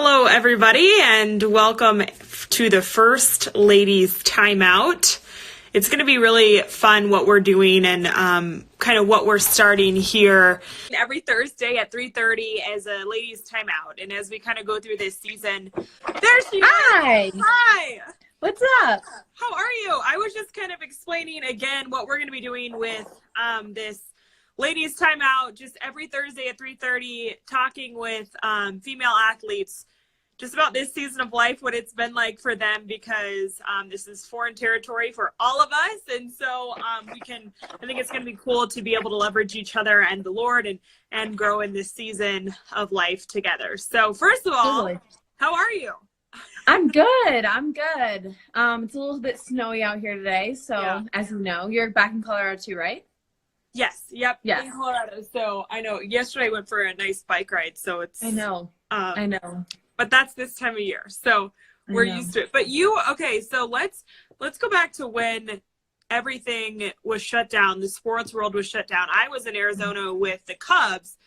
Hello, everybody, and welcome to the first Ladies Timeout. It's going to be really fun what we're doing and kind of what we're starting here every Thursday at 3:30 as a Ladies Timeout. And as we kind of go through this season, there she is. Hi. Hi. What's up? How are you? I was just kind of explaining again what we're going to be doing with this Ladies Timeout, just every Thursday at 3:30, talking with female athletes just about this season of life, what it's been like for them, because this is foreign territory for all of us. And so I think it's going to be cool to be able to leverage each other and the Lord and grow in this season of life together. So first of all, Totally. How are you? I'm good. It's a little bit snowy out here today. So As you know, you're back in Colorado too, right? Yes. Yep. Yes. In Colorado. So I know yesterday I went for a nice bike ride. So it's, I know. But that's this time of year. So we're used to it. But so let's go back to when everything was shut down. The sports world was shut down. I was in Arizona with the Cubs.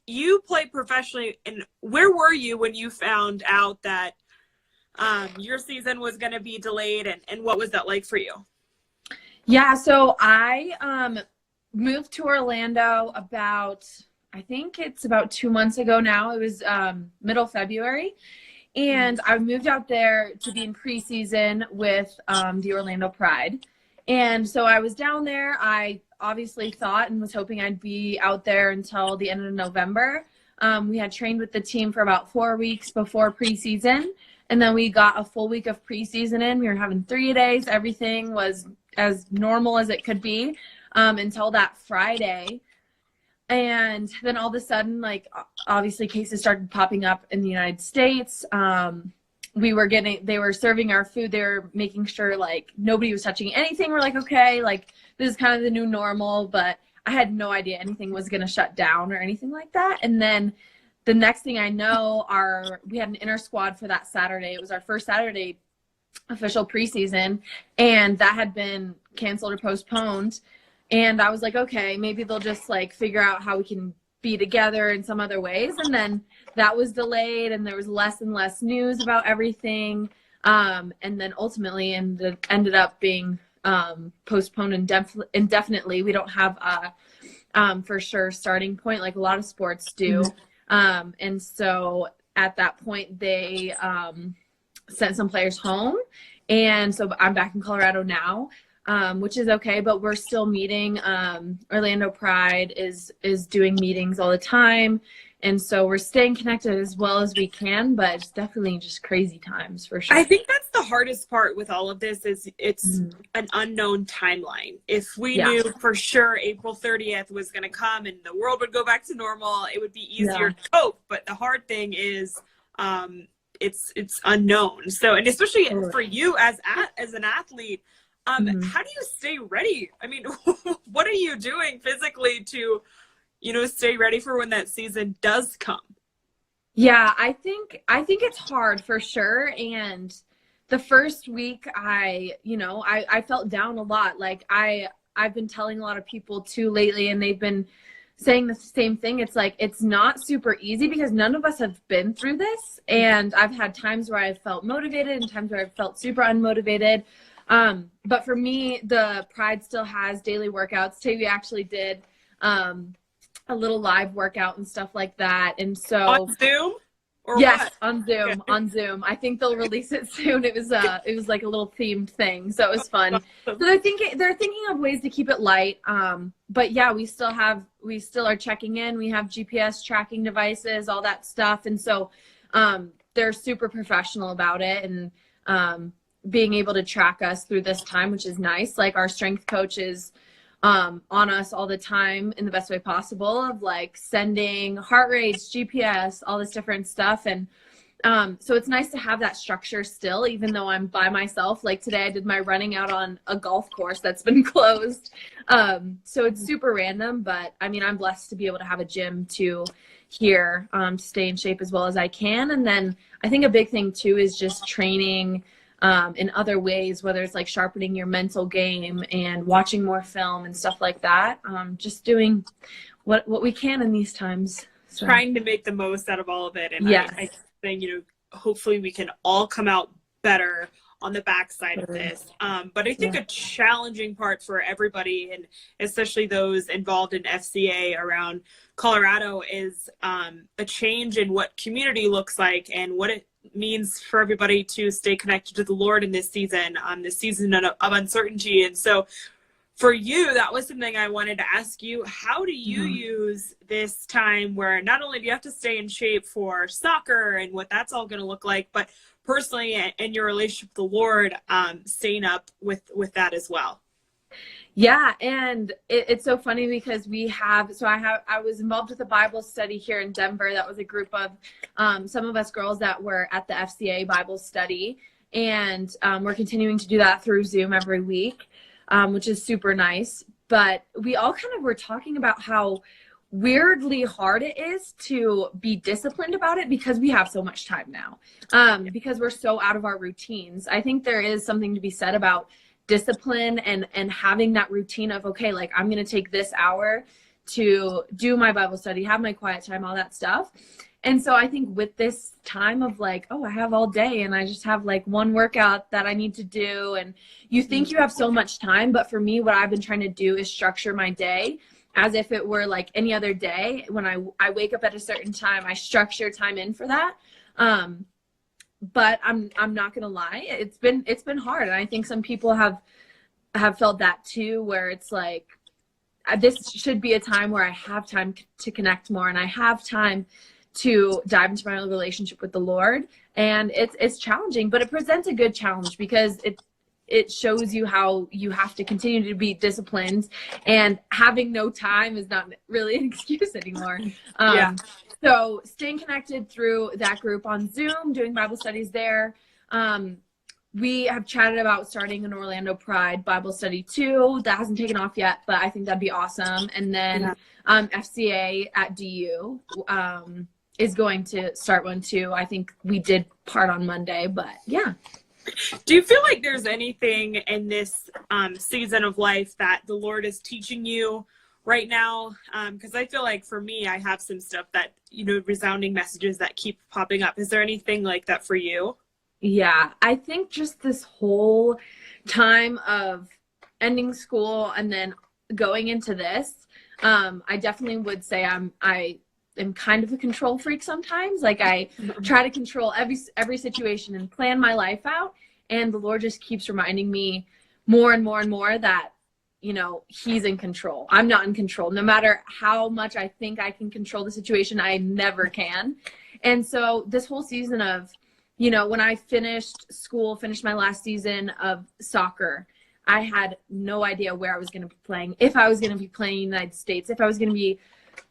You played professionally. And where were you when you found out that your season was going to be delayed? And what was that like for you? Yeah. So I moved to Orlando I think it's about 2 months ago now. It was middle February. And I moved out there to be in preseason with the Orlando Pride. And so I was down there. I obviously thought and was hoping I'd be out there until the end of November. We had trained with the team for about 4 weeks before preseason. And then we got a full week of preseason in. We were having 3 days. Everything was as normal as it could be until that Friday. And then all of a sudden, obviously cases started popping up in the United States. They were serving our food. They were making sure nobody was touching anything. We're like, okay, this is kind of the new normal, but I had no idea anything was going to shut down or anything like that. And then the next thing I know, we had an inter squad for that Saturday. It was our first Saturday official preseason, and that had been canceled or postponed. And I was like, okay, maybe they'll just figure out how we can be together in some other ways. And then that was delayed, and there was less and less news about everything. And then ultimately ended up being postponed indefinitely. We don't have a for sure starting point like a lot of sports do. And so at that point, they sent some players home. And so I'm back in Colorado now. Which is okay, but we're still meeting. Orlando Pride is doing meetings all the time, and so we're staying connected as well as we can, but it's definitely just crazy times for sure. I think that's the hardest part with all of this is it's an unknown timeline. If we knew for sure April 30th was going to come and the world would go back to normal, it would be easier to cope, but the hard thing is it's unknown. So, and especially for you as an athlete, how do you stay ready? I mean, what are you doing physically to, stay ready for when that season does come? Yeah, I think it's hard for sure. And the first week I felt down a lot. I've been telling a lot of people too lately, and they've been saying the same thing. It's not super easy because none of us have been through this. And I've had times where I've felt motivated and times where I've felt super unmotivated. But for me, the Pride still has daily workouts. Today we actually did a little live workout and stuff like that. And so on Zoom? Or yes, what? on Zoom. Okay. On Zoom. I think they'll release it soon. It was like a little themed thing, so it was fun. So they're thinking of ways to keep it light. But yeah, we still are checking in. We have GPS tracking devices, all that stuff, and so they're super professional about it and being able to track us through this time, which is nice. Our strength coach is on us all the time in the best way possible of sending heart rates, GPS, all this different stuff. And so it's nice to have that structure still, even though I'm by myself. Today I did my running out on a golf course that's been closed. So it's super random, but I mean, I'm blessed to be able to have a gym too here to stay in shape as well as I can. And then I think a big thing too is just training in other ways, whether it's sharpening your mental game and watching more film and stuff like that. Just doing what we can in these times. So. Trying to make the most out of all of it. And yes. saying, hopefully we can all come out better on the backside of this. But I think a challenging part for everybody, and especially those involved in FCA around Colorado, is a change in what community looks like and what it means for everybody to stay connected to the Lord in this season of uncertainty. And so for you, that was something I wanted to ask you. How do you use this time where not only do you have to stay in shape for soccer and what that's all going to look like, but personally and your relationship with the Lord, staying up with that as well? Yeah, and it's so funny because I was involved with a Bible study here in Denver. That was a group of some of us girls that were at the FCA Bible study, and we're continuing to do that through Zoom every week, which is super nice. But we all kind of were talking about how weirdly hard it is to be disciplined about it because we have so much time now, because we're so out of our routines. I think there is something to be said about discipline and having that routine of, okay, like I'm going to take this hour to do my Bible study, have my quiet time, all that stuff. And so I think with this time of like, oh, I have all day and I just have like one workout that I need to do. And you think you have so much time. But for me, what I've been trying to do is structure my day as if it were like any other day. When I wake up at a certain time, I structure time in for that. But I'm not gonna lie, it's been hard, and I think some people have felt that too, where it's like this should be a time where I have time to connect more, and I have time to dive into my relationship with the Lord. And it's challenging, but it presents a good challenge because it shows you how you have to continue to be disciplined, and having no time is not really an excuse anymore. So staying connected through that group on Zoom, doing Bible studies there. We have chatted about starting an Orlando Pride Bible study too. That hasn't taken off yet, but I think that'd be awesome. And then FCA at DU is going to start one too. I think we did part on Monday, but yeah. Do you feel like there's anything in this season of life that the Lord is teaching you right now? Because I feel like for me, I have some stuff that, resounding messages that keep popping up. Is there anything like that for you? Yeah, I think just this whole time of ending school and then going into this, I definitely would say I am kind of a control freak sometimes. Like I try to control every situation and plan my life out. And the Lord just keeps reminding me more and more and more that, he's in control. I'm not in control. No matter how much I think I can control the situation, I never can. And so this whole season of, when I finished school, finished my last season of soccer, I had no idea where I was going to be playing, if I was going to be playing in the United States, if I was going to be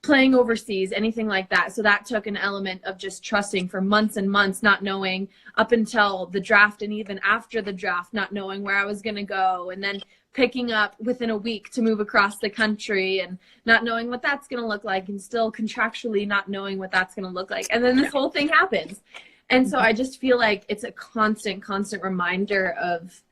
playing overseas, anything like that. So that took an element of just trusting for months and months, not knowing up until the draft, and even after the draft, not knowing where I was going to go, and then picking up within a week to move across the country and not knowing what that's going to look like, and still contractually not knowing what that's going to look like. And then this whole thing happens. And so I just feel like it's a constant reminder of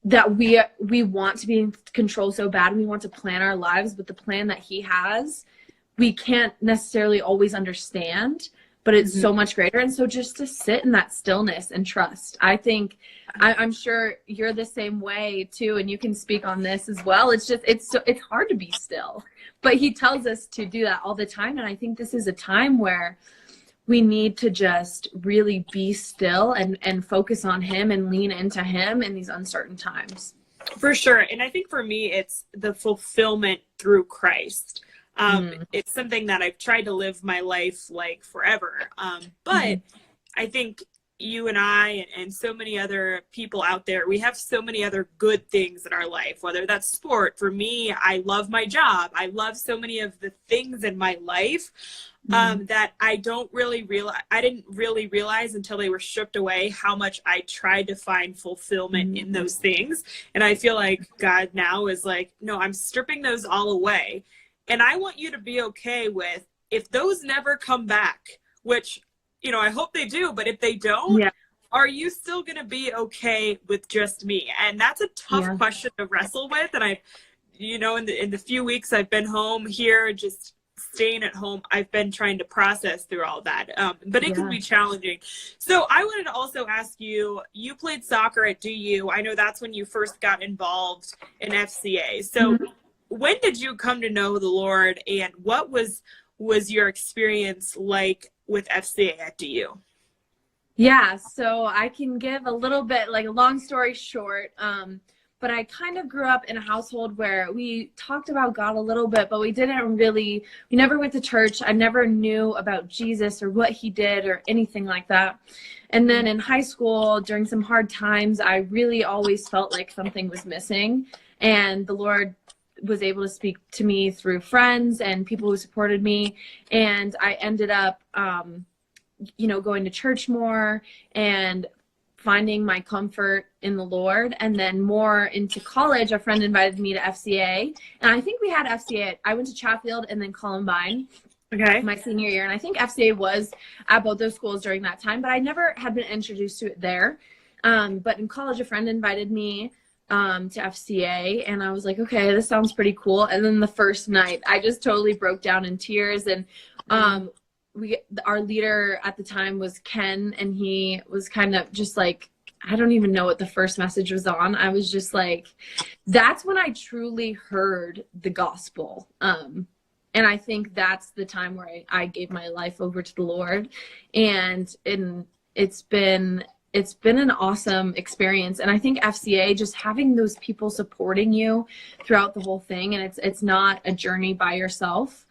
that we want to be in control so bad, and we want to plan our lives, but the plan that he has, we can't necessarily always understand, but it's so much greater. And so just to sit in that stillness and trust, I think I'm sure you're the same way too, and you can speak on this as well. It's just it's hard to be still, but he tells us to do that all the time. And I think this is a time where we need to just really be still and focus on him and lean into him in these uncertain times. For sure. And I think for me, it's the fulfillment through Christ. It's something that I've tried to live my life like forever. But I think you and I and so many other people out there, we have so many other good things in our life, whether that's sport. For me, I love my job. I love so many of the things in my life that I didn't really realize until they were stripped away how much I tried to find fulfillment in those things. And I feel like God now is like, no, I'm stripping those all away. And I want you to be okay with if those never come back, which, I hope they do, but if they don't, are you still going to be okay with just me? And that's a tough question to wrestle with. And I, in the few weeks I've been home here, just staying at home, I've been trying to process through all that. But it can be challenging. So I wanted to also ask you, you played soccer at DU. I know that's when you first got involved in FCA. So when did you come to know the Lord, and what was your experience like with FCA at DU? Yeah, so I can give a little bit, like a long story short, but I kind of grew up in a household where we talked about God a little bit, but we never went to church. I never knew about Jesus or what he did or anything like that. And then in high school, during some hard times, I really always felt like something was missing. And the Lord was able to speak to me through friends and people who supported me. And I ended up, going to church more and finding my comfort in the Lord. And then more into college, a friend invited me to FCA. And I think we had FCA. I went to Chatfield and then Columbine my senior year. And I think FCA was at both those schools during that time, but I never had been introduced to it there. But in college, a friend invited me to FCA, and I was like, okay, this sounds pretty cool. And then the first night, I just totally broke down in tears. And our leader at the time was Ken, and he was kind of just like, I don't even know what the first message was on. I was just like, that's when I truly heard the gospel. And I think that's the time where I gave my life over to the Lord. And it's been an awesome experience. And I think FCA, just having those people supporting you throughout the whole thing, and it's not a journey by yourself.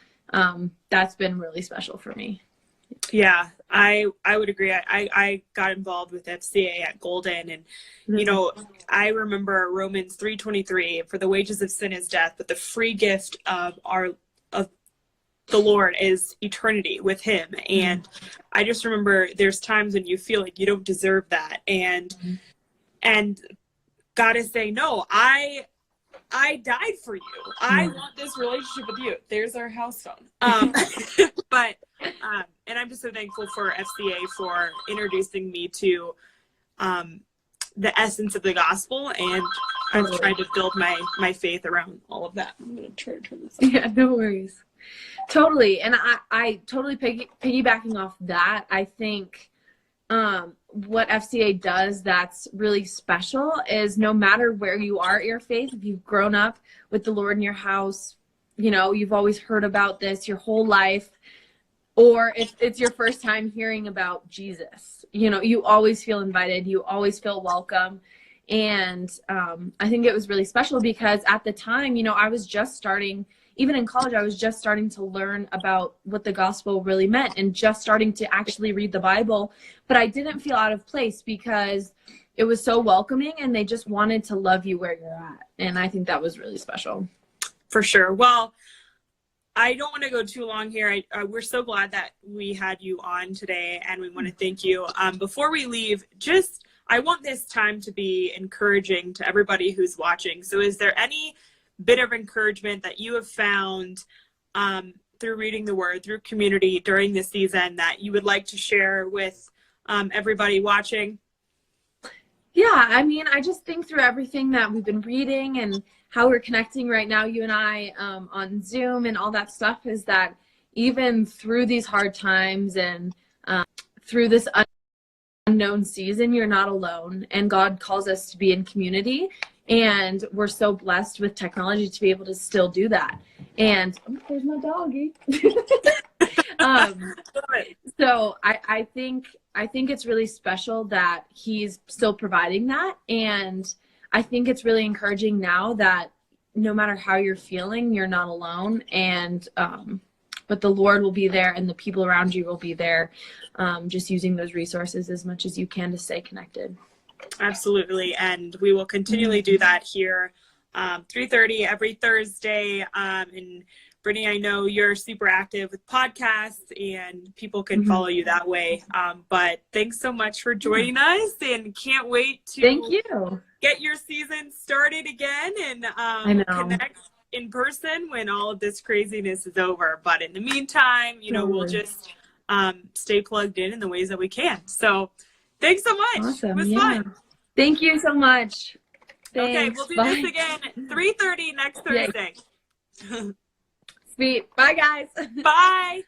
That's been really special for me. Yeah, I would agree. I got involved with FCA at Golden, and I remember Romans 3:23, for the wages of sin is death, but the free gift of the Lord is eternity with him. And I just remember there's times when you feel like you don't deserve that, and God is saying, no, I died for you. I want this relationship with you. There's our house phone. But and I'm just so thankful for FCA for introducing me to the essence of the gospel, and I'm trying to build my faith around all of that. I'm gonna try to turn this off. Yeah, no worries. Totally. And I totally piggybacking off that, I think what FCA does that's really special is no matter where you are at your faith, if you've grown up with the Lord in your house, you've always heard about this your whole life, or if it's your first time hearing about Jesus, you always feel invited, you always feel welcome. And I think it was really special because at the time, I was just starting, even in college, I was just starting to learn about what the gospel really meant and just starting to actually read the Bible. But I didn't feel out of place because it was so welcoming and they just wanted to love you where you're at. And I think that was really special. For sure. Well, I don't want to go too long here. We're so glad that we had you on today, and we want to thank you. Before we leave, I want this time to be encouraging to everybody who's watching. So is there any bit of encouragement that you have found through reading the word, through community during this season that you would like to share with everybody watching? Yeah, I just think through everything that we've been reading and how we're connecting right now, you and I, on Zoom and all that stuff, is that even through these hard times and through this unknown season, you're not alone, and God calls us to be in community. And we're so blessed with technology to be able to still do that. And there's my doggy. So I think it's really special that he's still providing that. And I think it's really encouraging now that no matter how you're feeling, you're not alone. And but the Lord will be there, and the people around you will be there, just using those resources as much as you can to stay connected. Absolutely. And we will continually do that here, 3:30 every Thursday. And Brittany, I know you're super active with podcasts, and people can follow you that way. But thanks so much for joining us, and can't wait to get your season started again and connect in person when all of this craziness is over. But in the meantime, we'll just stay plugged in the ways that we can. So thanks so much. Awesome. It was fun. Thank you so much. Thanks. Okay, we'll do this again 3:30 next Thursday. See Sweet. Bye, guys. Bye.